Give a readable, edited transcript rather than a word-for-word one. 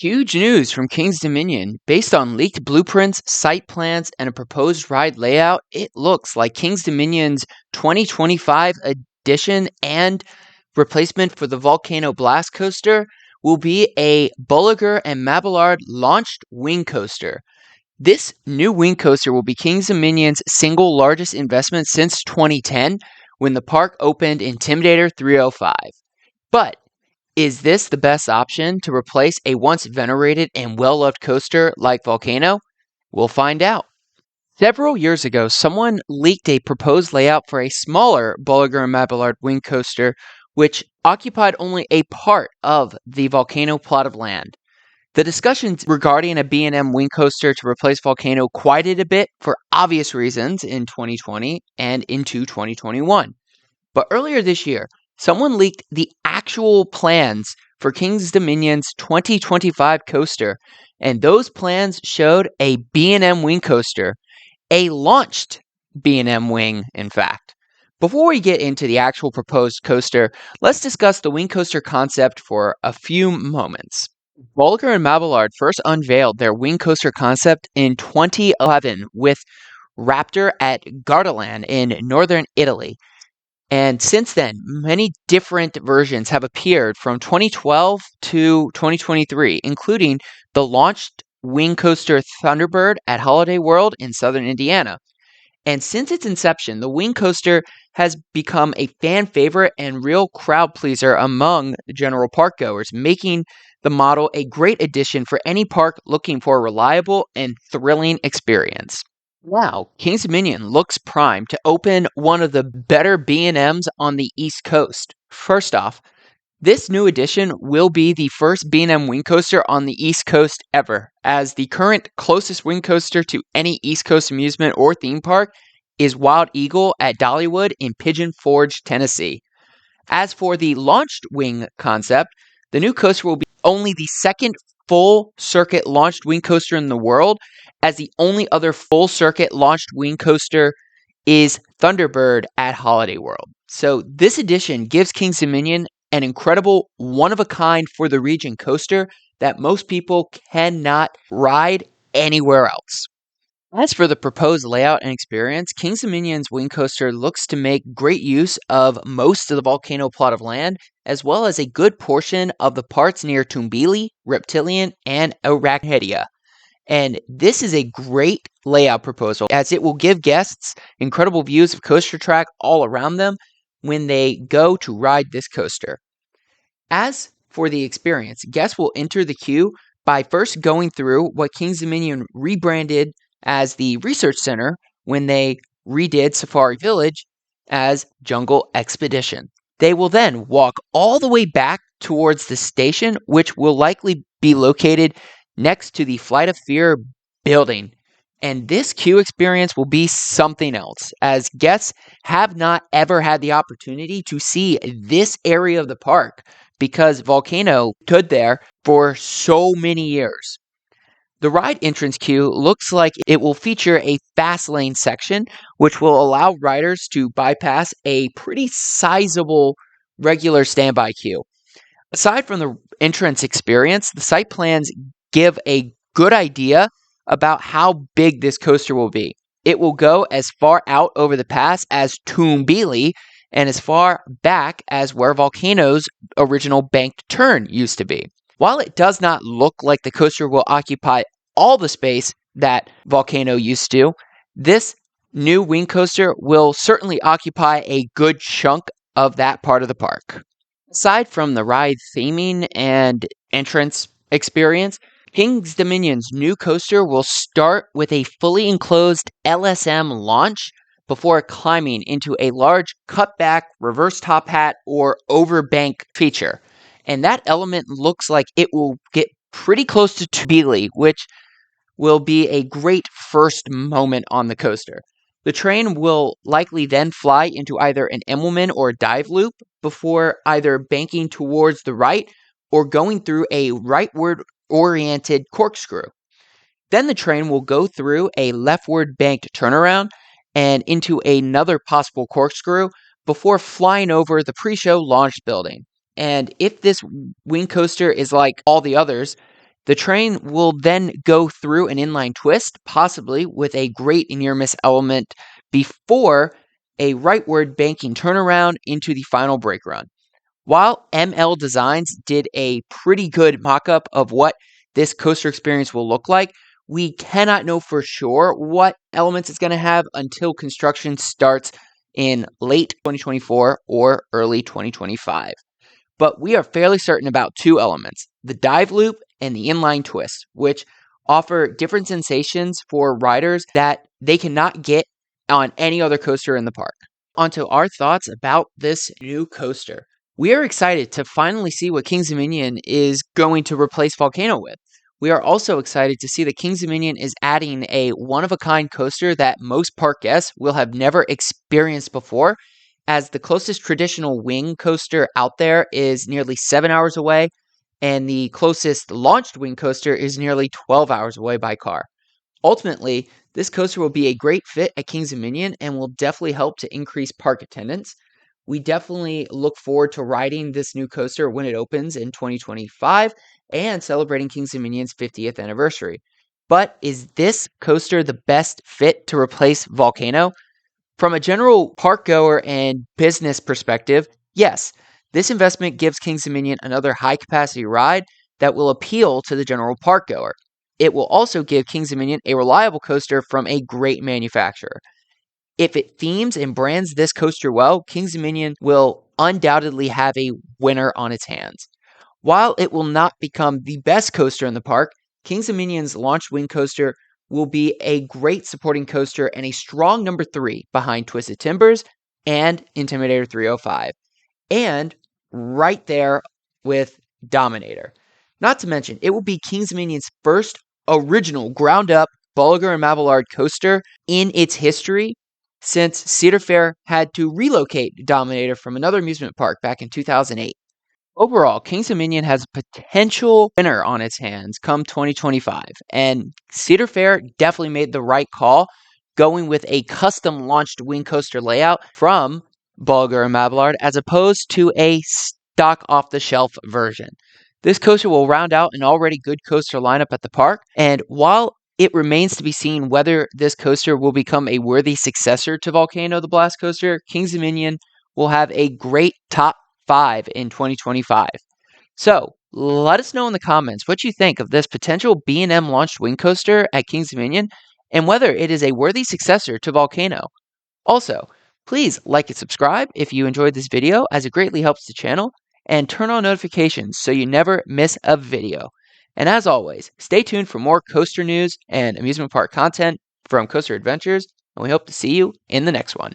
Huge news from King's Dominion. Based on leaked blueprints, site plans, and a proposed ride layout, it looks like King's Dominion's 2025 edition and replacement for the Volcano Blast Coaster will be a Bulliger and Mabillard launched wing coaster. This new wing coaster will be King's Dominion's single largest investment since 2010 when the park opened Intimidator 305. But is this the best option to replace a once venerated and well-loved coaster like Volcano? We'll find out. Several years ago, someone leaked a proposed layout for a smaller Bulliger and Mabillard wing coaster, which occupied only a part of the Volcano plot of land. The discussions regarding a B&M wing coaster to replace Volcano quieted a bit for obvious reasons in 2020 and into 2021. But earlier this year, someone leaked the actual plans for King's Dominion's 2025 coaster, and those plans showed a B&M wing coaster, a launched B&M wing, in fact. Before we get into the actual proposed coaster, let's discuss the wing coaster concept for a few moments. Volker and Mabillard first unveiled their wing coaster concept in 2011 with Raptor at Gardaland in northern Italy. And since then, many different versions have appeared from 2012 to 2023, including the launched wing coaster Thunderbird at Holiday World in southern Indiana. And since its inception, the wing coaster has become a fan favorite and real crowd pleaser among general park goers, making the model a great addition for any park looking for a reliable and thrilling experience. Now, King's Dominion looks primed to open one of the better B&Ms on the East Coast. First off, this new addition will be the first B&M wing coaster on the East Coast ever, as the current closest wing coaster to any East Coast amusement or theme park is Wild Eagle at Dollywood in Pigeon Forge, Tennessee. As for the launched wing concept, the new coaster will be only the second full circuit launched wing coaster in the world, as the only other full circuit launched wing coaster is Thunderbird at Holiday World. So this addition gives King's Dominion an incredible one-of-a-kind for the region coaster that most people cannot ride anywhere else. As for the proposed layout and experience, King's Dominion's wing coaster looks to make great use of most of the Volcano plot of land, as well as a good portion of the parts near Tumbili, Reptilian, and Arachnidia. And this is a great layout proposal, as it will give guests incredible views of coaster track all around them when they go to ride this coaster. As for the experience, guests will enter the queue by first going through what King's Dominion rebranded as the Research Center when they redid Safari Village as Jungle Expedition. They will then walk all the way back towards the station, which will likely be located next to the Flight of Fear building. And this queue experience will be something else, as guests have not ever had the opportunity to see this area of the park because Volcano stood there for so many years. The ride entrance queue looks like it will feature a fast lane section, which will allow riders to bypass a pretty sizable regular standby queue. Aside from the entrance experience, the site plans give a good idea about how big this coaster will be. It will go as far out over the pass as Tumbili and as far back as where Volcano's original banked turn used to be. While it does not look like the coaster will occupy all the space that Volcano used to, this new wing coaster will certainly occupy a good chunk of that part of the park. Aside from the ride theming and entrance experience, King's Dominion's new coaster will start with a fully enclosed LSM launch before climbing into a large cutback reverse top hat or overbank feature. And that element looks like it will get pretty close to Tumbili, which will be a great first moment on the coaster. The train will likely then fly into either an Immelman or dive loop before either banking towards the right or going through a rightward oriented corkscrew. Then the train will go through a leftward banked turnaround and into another possible corkscrew before flying over the pre-show launch building. And if this wing coaster is like all the others, The train will then go through an inline twist, possibly with a great near-miss element before a rightward banking turnaround into the final brake run. While ML Designs did a pretty good mock-up of what this coaster experience will look like, we cannot know for sure what elements it's going to have until construction starts in late 2024 or early 2025. But we are fairly certain about two elements, the dive loop and the inline twist, which offer different sensations for riders that they cannot get on any other coaster in the park. Onto our thoughts about this new coaster. We are excited to finally see what Kings Dominion is going to replace Volcano with. We are also excited to see that Kings Dominion is adding a one-of-a-kind coaster that most park guests will have never experienced before, as the closest traditional wing coaster out there is nearly 7 hours away, and the closest launched wing coaster is nearly 12 hours away by car. Ultimately, this coaster will be a great fit at Kings Dominion and will definitely help to increase park attendance. We definitely look forward to riding this new coaster when it opens in 2025 and celebrating Kings Dominion's 50th anniversary. But is this coaster the best fit to replace Volcano? From a general park goer and business perspective, yes, this investment gives Kings Dominion another high capacity ride that will appeal to the general park goer. It will also give Kings Dominion a reliable coaster from a great manufacturer. If it themes and brands this coaster well, Kings Dominion will undoubtedly have a winner on its hands. While it will not become the best coaster in the park, Kings Dominion's launch wing coaster will be a great supporting coaster and a strong number 3 behind Twisted Timbers and Intimidator 305. And right there with Dominator. Not to mention, it will be Kings Dominion's first original ground-up Bolliger and Mabillard coaster in its history, since Cedar Fair had to relocate Dominator from another amusement park back in 2008. Overall, Kings Dominion has a potential winner on its hands come 2025, and Cedar Fair definitely made the right call going with a custom launched wing coaster layout from Bolliger and Mabillard as opposed to a stock off the shelf version. This coaster will round out an already good coaster lineup at the park, and while it remains to be seen whether this coaster will become a worthy successor to Volcano the Blast Coaster, Kings Dominion will have a great top 5 in 2025. So, let us know in the comments what you think of this potential B&M launched wing coaster at Kings Dominion and whether it is a worthy successor to Volcano. Also, please like and subscribe if you enjoyed this video, as it greatly helps the channel, and turn on notifications so you never miss a video. And as always, stay tuned for more coaster news and amusement park content from Coaster Adventures, and we hope to see you in the next one.